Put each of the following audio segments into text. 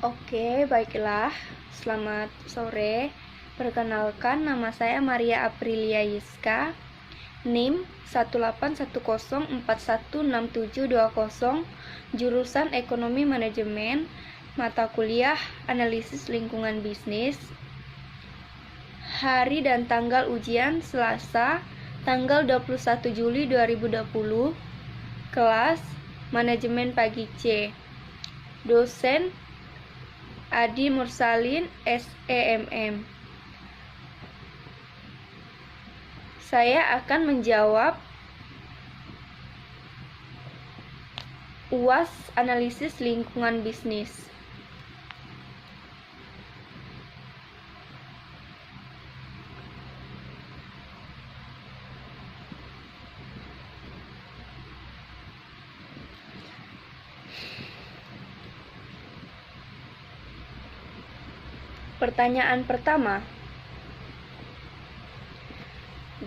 Oke, baiklah. Selamat sore. Perkenalkan, nama saya Maria Aprilia Yiska, NIM 18104167720, jurusan Ekonomi Manajemen, mata kuliah Analisis Lingkungan Bisnis. Hari dan tanggal ujian Selasa, tanggal 21 Juli 2020. Kelas Manajemen Pagi C. Dosen Adi Mursalin, SEMM. Saya akan menjawab UAS Analisis Lingkungan Bisnis. Pertanyaan pertama,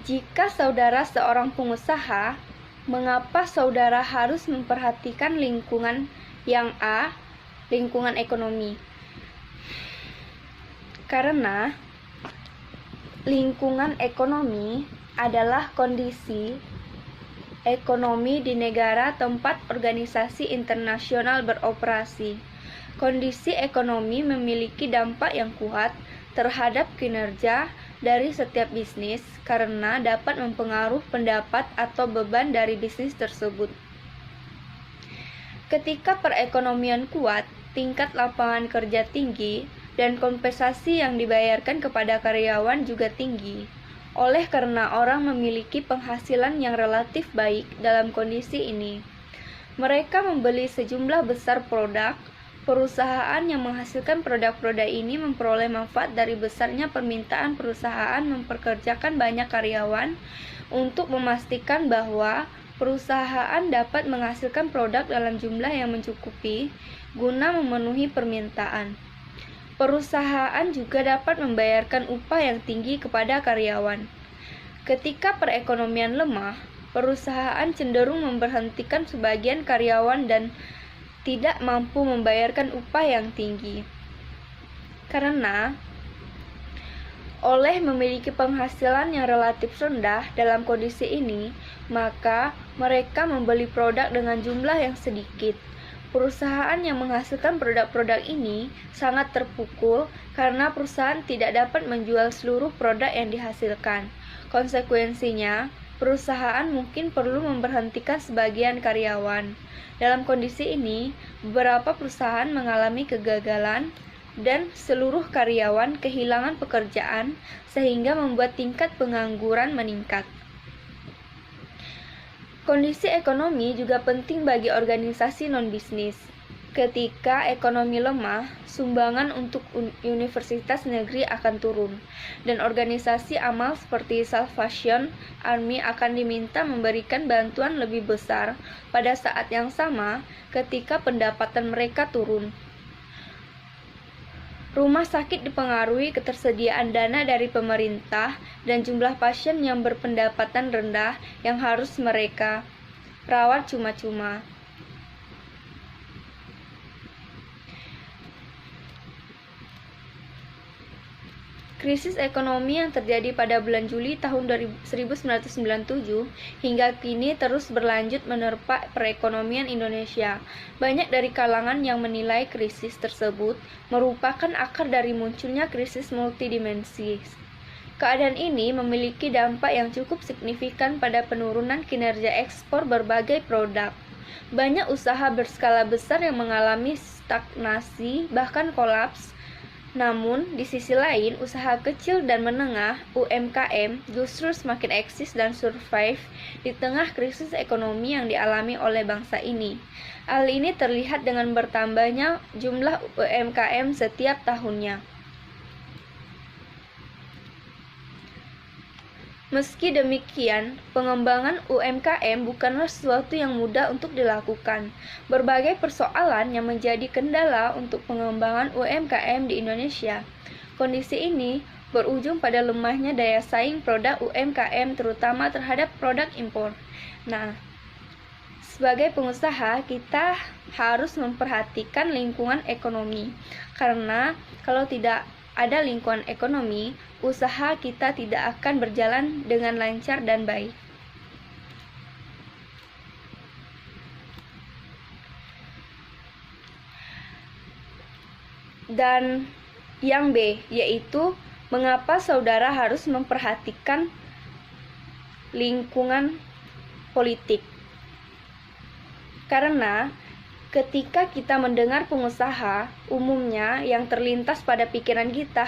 jika saudara seorang pengusaha, mengapa saudara harus memperhatikan lingkungan yang A, lingkungan ekonomi? Karena lingkungan ekonomi adalah kondisi ekonomi di negara tempat organisasi internasional beroperasi. Kondisi ekonomi memiliki dampak yang kuat terhadap kinerja dari setiap bisnis karena dapat mempengaruhi pendapat atau beban dari bisnis tersebut. Ketika perekonomian kuat, tingkat lapangan kerja tinggi, dan kompensasi yang dibayarkan kepada karyawan juga tinggi. Oleh karena orang memiliki penghasilan yang relatif baik dalam kondisi ini, mereka membeli sejumlah besar produk. Perusahaan yang menghasilkan produk-produk ini memperoleh manfaat dari besarnya permintaan perusahaan mempekerjakan banyak karyawan untuk memastikan bahwa perusahaan dapat menghasilkan produk dalam jumlah yang mencukupi guna memenuhi permintaan. Perusahaan juga dapat membayarkan upah yang tinggi kepada karyawan. Ketika perekonomian lemah, perusahaan cenderung memberhentikan sebagian karyawan dan tidak mampu membayarkan upah yang tinggi. Karena oleh memiliki penghasilan yang relatif rendah dalam kondisi ini, maka mereka membeli produk dengan jumlah yang sedikit. Perusahaan yang menghasilkan produk-produk ini sangat terpukul karena perusahaan tidak dapat menjual seluruh produk yang dihasilkan. Konsekuensinya, perusahaan mungkin perlu memberhentikan sebagian karyawan. Dalam kondisi ini, beberapa perusahaan mengalami kegagalan dan seluruh karyawan kehilangan pekerjaan sehingga membuat tingkat pengangguran meningkat. Kondisi ekonomi juga penting bagi organisasi non-bisnis. Ketika ekonomi lemah, sumbangan untuk universitas negeri akan turun, dan organisasi amal seperti Salvation Army akan diminta memberikan bantuan lebih besar pada saat yang sama ketika pendapatan mereka turun. Rumah sakit dipengaruhi ketersediaan dana dari pemerintah dan jumlah pasien yang berpendapatan rendah yang harus mereka rawat cuma-cuma. Krisis ekonomi yang terjadi pada bulan Juli tahun 1997 hingga kini terus berlanjut menerpa perekonomian Indonesia. Banyak dari kalangan yang menilai krisis tersebut merupakan akar dari munculnya krisis multidimensi. Keadaan ini memiliki dampak yang cukup signifikan pada penurunan kinerja ekspor berbagai produk. Banyak usaha berskala besar yang mengalami stagnasi bahkan kolaps. Namun, di sisi lain, usaha kecil dan menengah (UMKM) justru semakin eksis dan survive di tengah krisis ekonomi yang dialami oleh bangsa ini. Hal ini terlihat dengan bertambahnya jumlah UMKM setiap tahunnya. Meski demikian, pengembangan UMKM bukanlah sesuatu yang mudah untuk dilakukan. Berbagai persoalan yang menjadi kendala untuk pengembangan UMKM di Indonesia. Kondisi ini berujung pada lemahnya daya saing produk UMKM terutama terhadap produk impor. Nah, Sebagai pengusaha, kita harus memperhatikan lingkungan ekonomi, karena kalau tidak ada lingkungan ekonomi, usaha kita tidak akan berjalan dengan lancar dan baik. Dan yang B, yaitu mengapa saudara harus memperhatikan lingkungan politik. Karena ketika kita mendengar pengusaha, umumnya yang terlintas pada pikiran kita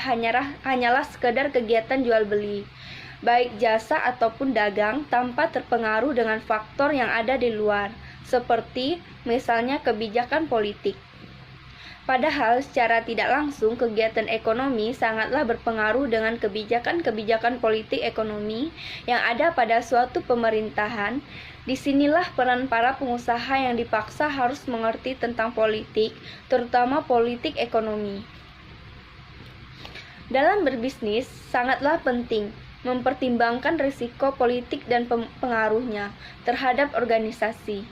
hanyalah sekedar kegiatan jual beli, baik jasa ataupun dagang, tanpa terpengaruh dengan faktor yang ada di luar, seperti misalnya kebijakan politik. Padahal secara tidak langsung kegiatan ekonomi sangatlah berpengaruh dengan kebijakan-kebijakan politik ekonomi yang ada pada suatu pemerintahan. Disinilah peran para pengusaha yang dipaksa harus mengerti tentang politik, terutama politik ekonomi. Dalam berbisnis, sangatlah penting mempertimbangkan risiko politik dan pengaruhnya terhadap organisasi.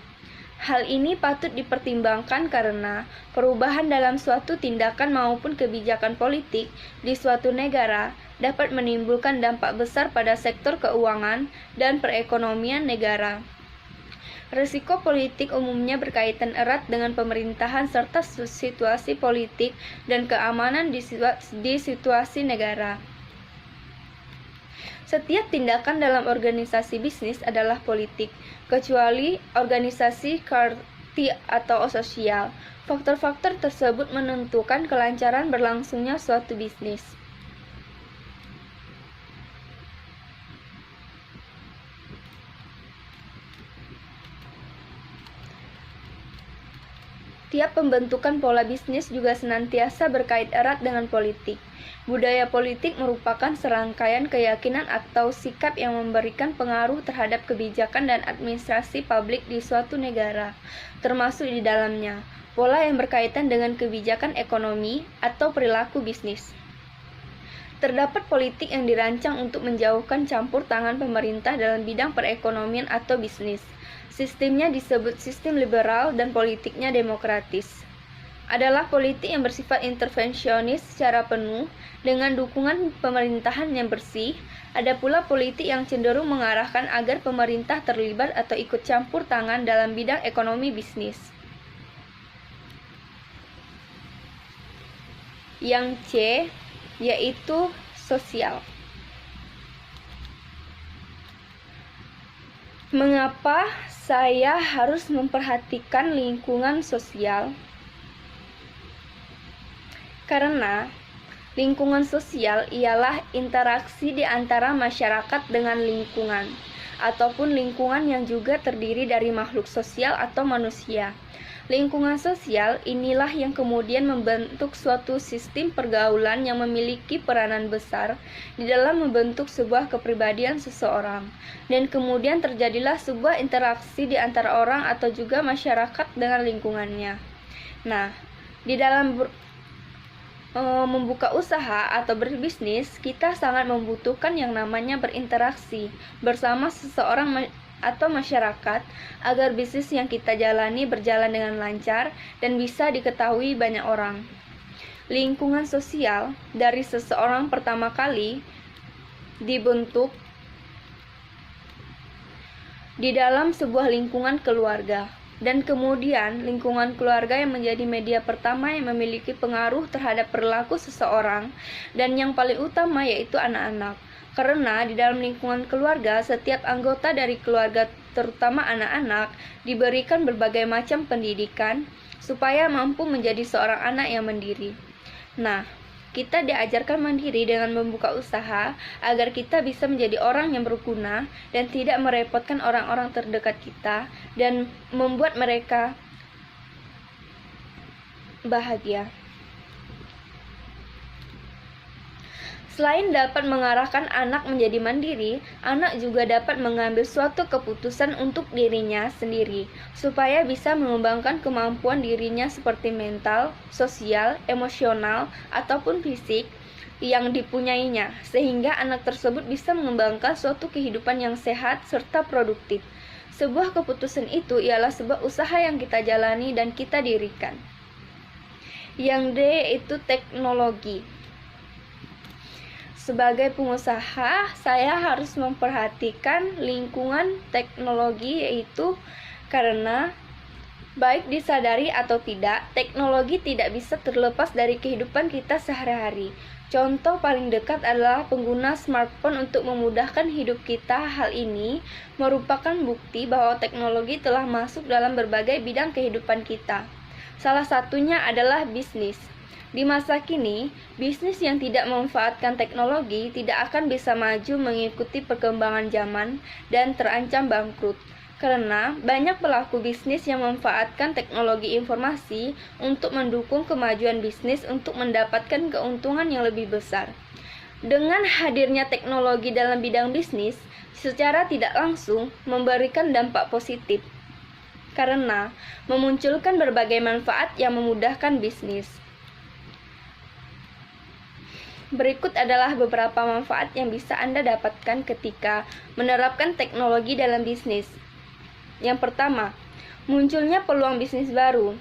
Hal ini patut dipertimbangkan karena perubahan dalam suatu tindakan maupun kebijakan politik di suatu negara dapat menimbulkan dampak besar pada sektor keuangan dan perekonomian negara. Risiko politik umumnya berkaitan erat dengan pemerintahan serta situasi politik dan keamanan di situasi negara. Setiap tindakan dalam organisasi bisnis adalah politik, kecuali organisasi karti atau sosial. Faktor-faktor tersebut menentukan kelancaran berlangsungnya suatu bisnis. Tiap pembentukan pola bisnis juga senantiasa berkait erat dengan politik. Budaya politik merupakan serangkaian keyakinan atau sikap yang memberikan pengaruh terhadap kebijakan dan administrasi publik di suatu negara, termasuk di dalamnya pola yang berkaitan dengan kebijakan ekonomi atau perilaku bisnis. Terdapat politik yang dirancang untuk menjauhkan campur tangan pemerintah dalam bidang perekonomian atau bisnis. Sistemnya disebut sistem liberal dan politiknya demokratis. Adalah politik yang bersifat intervensionis secara penuh dengan dukungan pemerintahan yang bersih. Ada pula politik yang cenderung mengarahkan agar pemerintah terlibat atau ikut campur tangan dalam bidang ekonomi bisnis. Yang C, yaitu sosial. Mengapa saya harus memperhatikan lingkungan sosial? Karena lingkungan sosial ialah interaksi di antara masyarakat dengan lingkungan, ataupun lingkungan yang juga terdiri dari makhluk sosial atau manusia. Lingkungan sosial inilah yang kemudian membentuk suatu sistem pergaulan yang memiliki peranan besar di dalam membentuk sebuah kepribadian seseorang, dan kemudian terjadilah sebuah interaksi di antara orang atau juga masyarakat dengan lingkungannya. Nah, di dalam membuka usaha atau berbisnis, kita sangat membutuhkan yang namanya berinteraksi bersama seseorang atau masyarakat agar bisnis yang kita jalani berjalan dengan lancar dan bisa diketahui banyak orang. Lingkungan sosial dari seseorang pertama kali dibentuk di dalam sebuah lingkungan keluarga, dan kemudian lingkungan keluarga yang menjadi media pertama yang memiliki pengaruh terhadap perilaku seseorang, dan yang paling utama yaitu anak-anak. Karena di dalam lingkungan keluarga, setiap anggota dari keluarga, terutama anak-anak, diberikan berbagai macam pendidikan supaya mampu menjadi seorang anak yang mandiri. Nah, kita diajarkan mandiri dengan membuka usaha agar kita bisa menjadi orang yang berguna dan tidak merepotkan orang-orang terdekat kita dan membuat mereka bahagia. Selain dapat mengarahkan anak menjadi mandiri, anak juga dapat mengambil suatu keputusan untuk dirinya sendiri, supaya bisa mengembangkan kemampuan dirinya seperti mental, sosial, emosional, ataupun fisik yang dipunyainya, sehingga anak tersebut bisa mengembangkan suatu kehidupan yang sehat serta produktif. Sebuah keputusan itu ialah sebuah usaha yang kita jalani dan kita dirikan. Yang D itu teknologi. Sebagai pengusaha, saya harus memperhatikan lingkungan teknologi, yaitu karena baik disadari atau tidak, teknologi tidak bisa terlepas dari kehidupan kita sehari-hari. Contoh paling dekat adalah pengguna smartphone untuk memudahkan hidup kita. Hal ini merupakan bukti bahwa teknologi telah masuk dalam berbagai bidang kehidupan kita. Salah satunya adalah bisnis. Di masa kini, bisnis yang tidak memanfaatkan teknologi tidak akan bisa maju mengikuti perkembangan zaman dan terancam bangkrut. Karena banyak pelaku bisnis yang memanfaatkan teknologi informasi untuk mendukung kemajuan bisnis untuk mendapatkan keuntungan yang lebih besar. Dengan hadirnya teknologi dalam bidang bisnis, secara tidak langsung memberikan dampak positif karena memunculkan berbagai manfaat yang memudahkan bisnis. Berikut adalah beberapa manfaat yang bisa Anda dapatkan ketika menerapkan teknologi dalam bisnis. Yang pertama, munculnya peluang bisnis baru.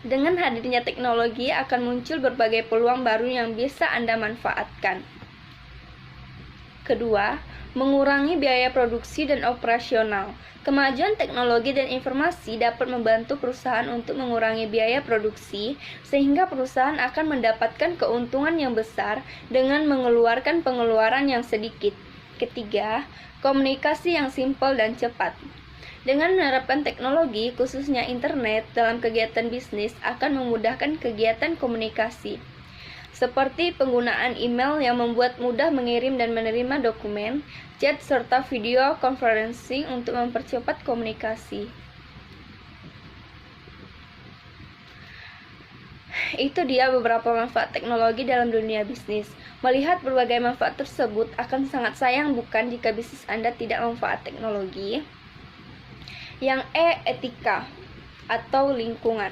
Dengan hadirnya teknologi akan muncul berbagai peluang baru yang bisa Anda manfaatkan. Kedua, mengurangi biaya produksi dan operasional. Kemajuan teknologi dan informasi dapat membantu perusahaan untuk mengurangi biaya produksi, sehingga perusahaan akan mendapatkan keuntungan yang besar dengan mengeluarkan pengeluaran yang sedikit. Ketiga, komunikasi yang simpel dan cepat. Dengan menerapkan teknologi, khususnya internet, dalam kegiatan bisnis akan memudahkan kegiatan komunikasi, seperti penggunaan email yang membuat mudah mengirim dan menerima dokumen, chat, serta video conferencing untuk mempercepat komunikasi. Itu dia beberapa manfaat teknologi dalam dunia bisnis. Melihat berbagai manfaat tersebut, akan sangat sayang bukan jika bisnis Anda tidak memanfaat teknologi. Yang E, etika atau lingkungan.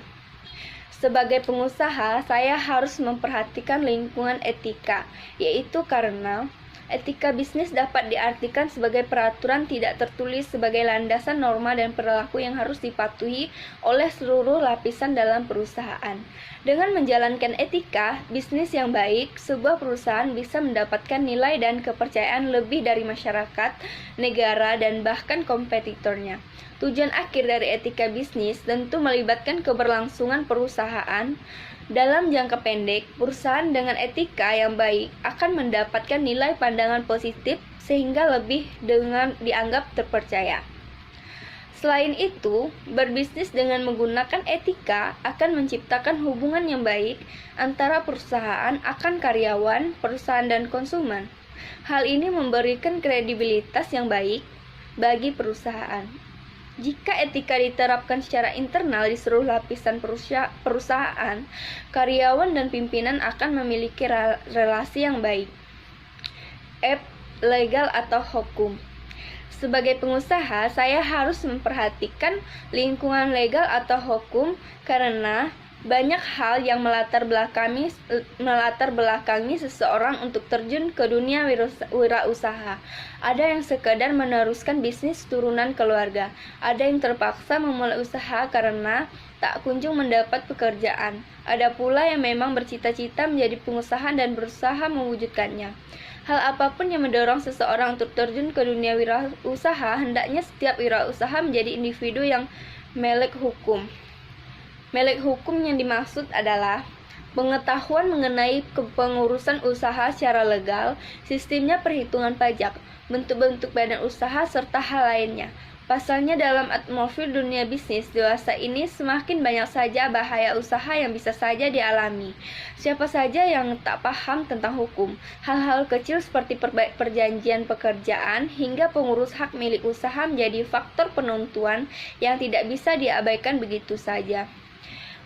Sebagai pengusaha, saya harus memperhatikan lingkungan etika, yaitu karena etika bisnis dapat diartikan sebagai peraturan tidak tertulis sebagai landasan norma dan perilaku yang harus dipatuhi oleh seluruh lapisan dalam perusahaan. Dengan menjalankan etika bisnis yang baik, sebuah perusahaan bisa mendapatkan nilai dan kepercayaan lebih dari masyarakat, negara, dan bahkan kompetitornya. Tujuan akhir dari etika bisnis tentu melibatkan keberlangsungan perusahaan. Dalam jangka pendek, perusahaan dengan etika yang baik akan mendapatkan nilai pandangan positif sehingga lebih dengan dianggap terpercaya. Selain itu, berbisnis dengan menggunakan etika akan menciptakan hubungan yang baik antara perusahaan akan karyawan, perusahaan, dan konsumen. Hal ini memberikan kredibilitas yang baik bagi perusahaan. Jika etika diterapkan secara internal di seluruh lapisan perusahaan, karyawan dan pimpinan akan memiliki relasi yang baik. F, legal atau hukum. Sebagai pengusaha, saya harus memperhatikan lingkungan legal atau hukum karena banyak hal yang melatar belakangi seseorang untuk terjun ke dunia wirausaha. Ada yang sekadar meneruskan bisnis turunan keluarga, ada yang terpaksa memulai usaha karena tak kunjung mendapat pekerjaan, ada pula yang memang bercita-cita menjadi pengusaha dan berusaha mewujudkannya. Hal apapun yang mendorong seseorang untuk terjun ke dunia wirausaha, hendaknya setiap wirausaha menjadi individu yang melek hukum. Melek hukum yang dimaksud adalah pengetahuan mengenai kepengurusan usaha secara legal, sistemnya perhitungan pajak, bentuk-bentuk badan usaha, serta hal lainnya. Pasalnya dalam atmosfer dunia bisnis dewasa ini semakin banyak saja bahaya usaha yang bisa saja dialami. Siapa saja yang tak paham tentang hukum, hal-hal kecil seperti perjanjian pekerjaan hingga pengurus hak milik usaha menjadi faktor penentuan yang tidak bisa diabaikan begitu saja.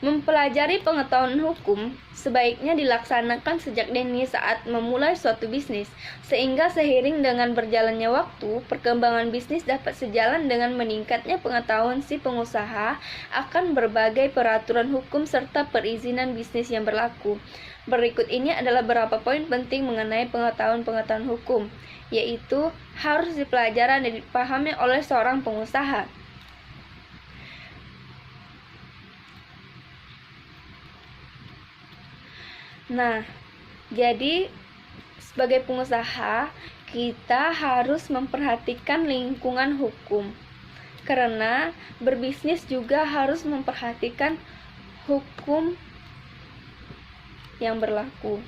Mempelajari pengetahuan hukum sebaiknya dilaksanakan sejak dini saat memulai suatu bisnis, sehingga seiring dengan berjalannya waktu, perkembangan bisnis dapat sejalan dengan meningkatnya pengetahuan si pengusaha akan berbagai peraturan hukum serta perizinan bisnis yang berlaku. Berikut ini adalah beberapa poin penting mengenai pengetahuan hukum, yaitu harus dipelajari dan dipahami oleh seorang pengusaha. Nah, jadi sebagai pengusaha, kita harus memperhatikan lingkungan hukum. Karena berbisnis juga harus memperhatikan hukum yang berlaku.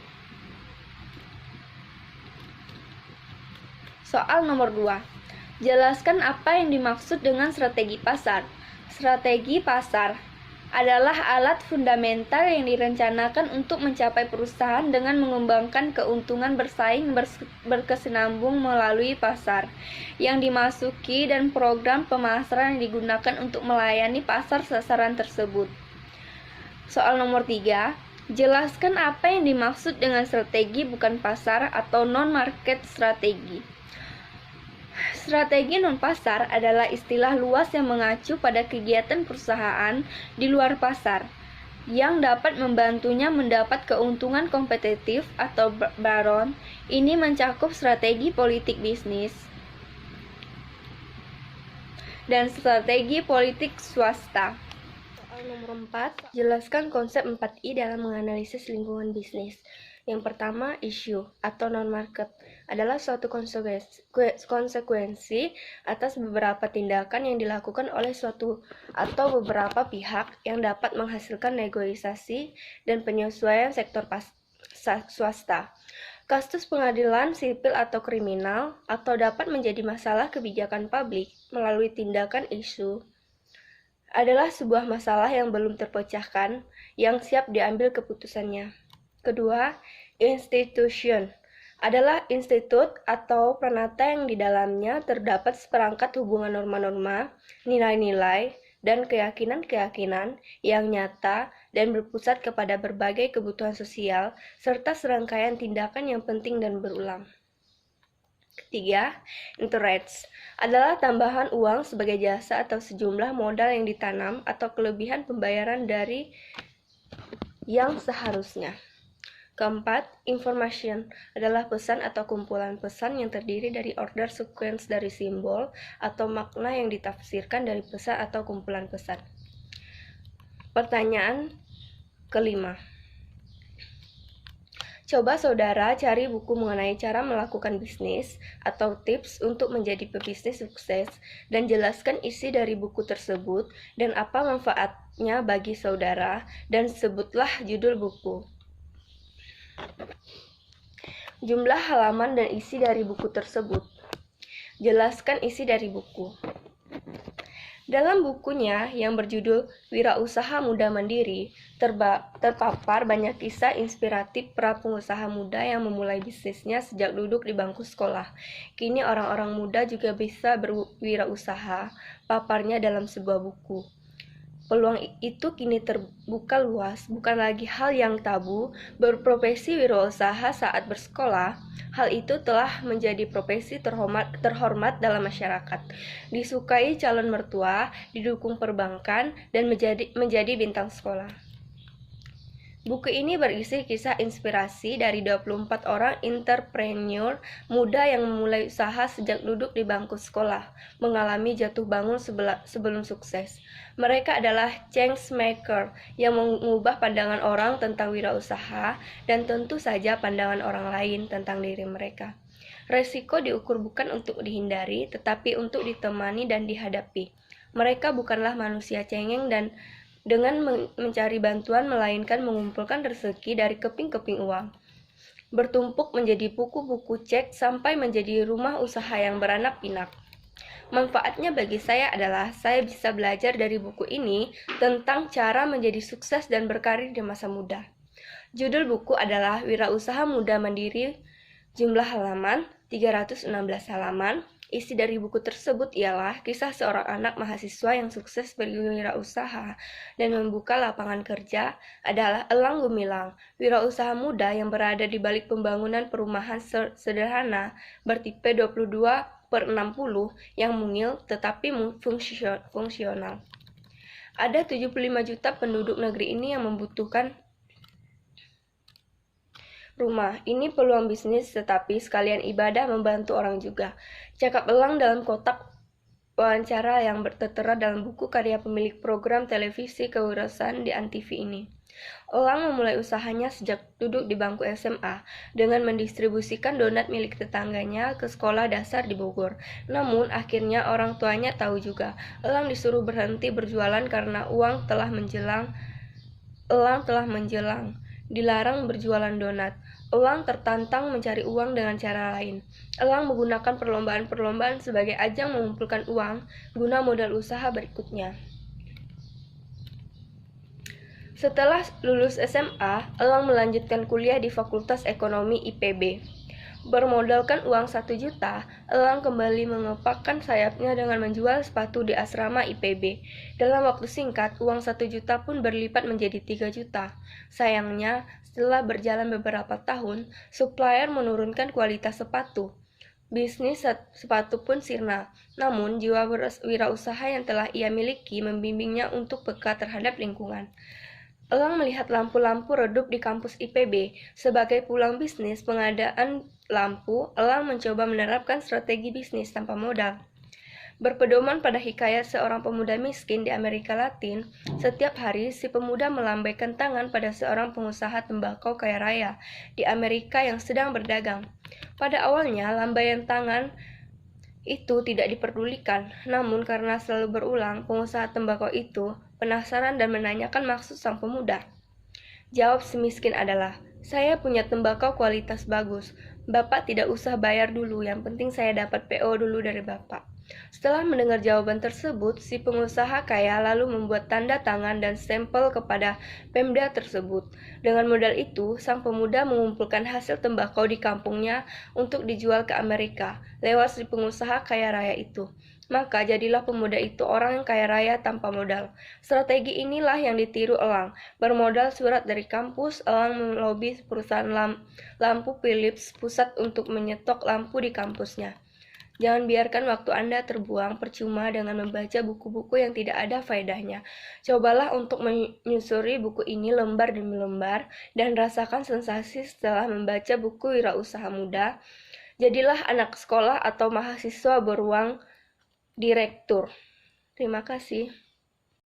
Soal nomor 2. Jelaskan apa yang dimaksud dengan strategi pasar. Strategi pasar adalah alat fundamental yang direncanakan untuk mencapai perusahaan dengan mengembangkan keuntungan bersaing berkesinambung melalui pasar yang dimasuki dan program pemasaran yang digunakan untuk melayani pasar sasaran tersebut. Soal nomor 3. Jelaskan apa yang dimaksud dengan strategi bukan pasar atau non-market strategi. Strategi non-pasar adalah istilah luas yang mengacu pada kegiatan perusahaan di luar pasar yang dapat membantunya mendapat keuntungan kompetitif atau baron. Ini mencakup strategi politik bisnis dan strategi politik swasta. Soal nomor 4, jelaskan konsep 4I dalam menganalisis lingkungan bisnis. Yang pertama, issue atau non-market adalah suatu konsekuensi atas beberapa tindakan yang dilakukan oleh suatu atau beberapa pihak yang dapat menghasilkan negosiasi dan penyesuaian sektor swasta. Kasus pengadilan sipil atau kriminal atau dapat menjadi masalah kebijakan publik melalui tindakan isu adalah sebuah masalah yang belum terpecahkan yang siap diambil keputusannya. Kedua, institution adalah institut atau pranata yang di dalamnya terdapat seperangkat hubungan norma-norma, nilai-nilai, dan keyakinan-keyakinan yang nyata dan berpusat kepada berbagai kebutuhan sosial, serta serangkaian tindakan yang penting dan berulang. Ketiga, interest adalah tambahan uang sebagai jasa atau sejumlah modal yang ditanam atau kelebihan pembayaran dari yang seharusnya. Keempat, information adalah pesan atau kumpulan pesan yang terdiri dari order sequence dari simbol atau makna yang ditafsirkan dari pesan atau kumpulan pesan. Pertanyaan kelima. Coba saudara cari buku mengenai cara melakukan bisnis atau tips untuk menjadi pebisnis sukses dan jelaskan isi dari buku tersebut dan apa manfaatnya bagi saudara dan sebutlah judul buku. Jumlah halaman dan isi dari buku tersebut. Jelaskan isi dari buku. Dalam bukunya yang berjudul Wirausaha Muda Mandiri, terpapar banyak kisah inspiratif para pengusaha muda yang memulai bisnisnya sejak duduk di bangku sekolah. Kini orang-orang muda juga bisa berwirausaha, paparnya dalam sebuah buku. Peluang itu kini terbuka luas, bukan lagi hal yang tabu. Berprofesi wirausaha saat bersekolah, hal itu telah menjadi profesi terhormat dalam masyarakat, disukai calon mertua, didukung perbankan, dan menjadi bintang sekolah. Buku ini berisi kisah inspirasi dari 24 orang entrepreneur muda yang memulai usaha sejak duduk di bangku sekolah, mengalami jatuh bangun sebelum sukses. Mereka adalah change maker yang mengubah pandangan orang tentang wirausaha dan tentu saja pandangan orang lain tentang diri mereka. Resiko diukur bukan untuk dihindari, tetapi untuk ditemani dan dihadapi. Mereka bukanlah manusia cengeng dan dengan mencari bantuan, melainkan mengumpulkan rezeki dari keping-keping uang. Bertumpuk menjadi buku-buku cek sampai menjadi rumah usaha yang beranak pinak. Manfaatnya bagi saya adalah saya bisa belajar dari buku ini tentang cara menjadi sukses dan berkarir di masa muda. Judul buku adalah Wirausaha Muda Mandiri, jumlah halaman 316 halaman, Isi dari buku tersebut ialah kisah seorang anak mahasiswa yang sukses berwirausaha dan membuka lapangan kerja adalah Elang Gumilang, wirausaha muda yang berada di balik pembangunan perumahan sederhana bertipe 22/60 yang mungil tetapi fungsional. Ada 75 juta penduduk negeri ini yang membutuhkan rumah. Ini peluang bisnis, tetapi sekalian ibadah membantu orang juga. Cakap Elang dalam kotak wawancara yang tertera dalam buku karya pemilik program televisi kewirausahaan di Antv ini. Elang memulai usahanya sejak duduk di bangku SMA dengan mendistribusikan donat milik tetangganya ke sekolah dasar di Bogor. Namun akhirnya orang tuanya tahu juga. Elang disuruh berhenti berjualan karena Elang telah menjelang. Dilarang berjualan donat. Elang tertantang mencari uang dengan cara lain. Elang menggunakan perlombaan-perlombaan sebagai ajang mengumpulkan uang guna modal usaha berikutnya. Setelah lulus SMA, Elang melanjutkan kuliah di Fakultas Ekonomi IPB. Bermodalkan uang 1 juta, Elang kembali mengepakkan sayapnya dengan menjual sepatu di asrama IPB. Dalam waktu singkat, uang 1 juta pun berlipat menjadi 3 juta. Sayangnya, setelah berjalan beberapa tahun, supplier menurunkan kualitas sepatu. Bisnis sepatu pun sirna, namun jiwa wirausaha yang telah ia miliki membimbingnya untuk peka terhadap lingkungan. Elang melihat lampu-lampu redup di kampus IPB. Sebagai pulang bisnis pengadaan lampu, Elang mencoba menerapkan strategi bisnis tanpa modal. Berpedoman pada hikayat seorang pemuda miskin di Amerika Latin, setiap hari si pemuda melambaikan tangan pada seorang pengusaha tembakau kaya raya di Amerika yang sedang berdagang. Pada awalnya, lambaian tangan itu tidak diperdulikan, namun karena selalu berulang, pengusaha tembakau itu penasaran dan menanyakan maksud sang pemuda. Jawab si miskin adalah, "Saya punya tembakau kualitas bagus. Bapak tidak usah bayar dulu, yang penting saya dapat PO dulu dari Bapak." Setelah mendengar jawaban tersebut, si pengusaha kaya lalu membuat tanda tangan dan stempel kepada Pemda tersebut. Dengan modal itu, sang pemuda mengumpulkan hasil tembakau di kampungnya untuk dijual ke Amerika lewat si pengusaha kaya raya itu. Maka jadilah pemuda itu orang yang kaya raya tanpa modal. Strategi inilah yang ditiru Elang. Bermodal surat dari kampus, Elang melobi perusahaan lampu Philips pusat untuk menyetok lampu di kampusnya. Jangan biarkan waktu Anda terbuang percuma dengan membaca buku-buku yang tidak ada faedahnya. Cobalah untuk menyusuri buku ini lembar demi lembar dan rasakan sensasi setelah membaca buku Wirausaha Muda. Jadilah anak sekolah atau mahasiswa beruang direktur. Terima kasih.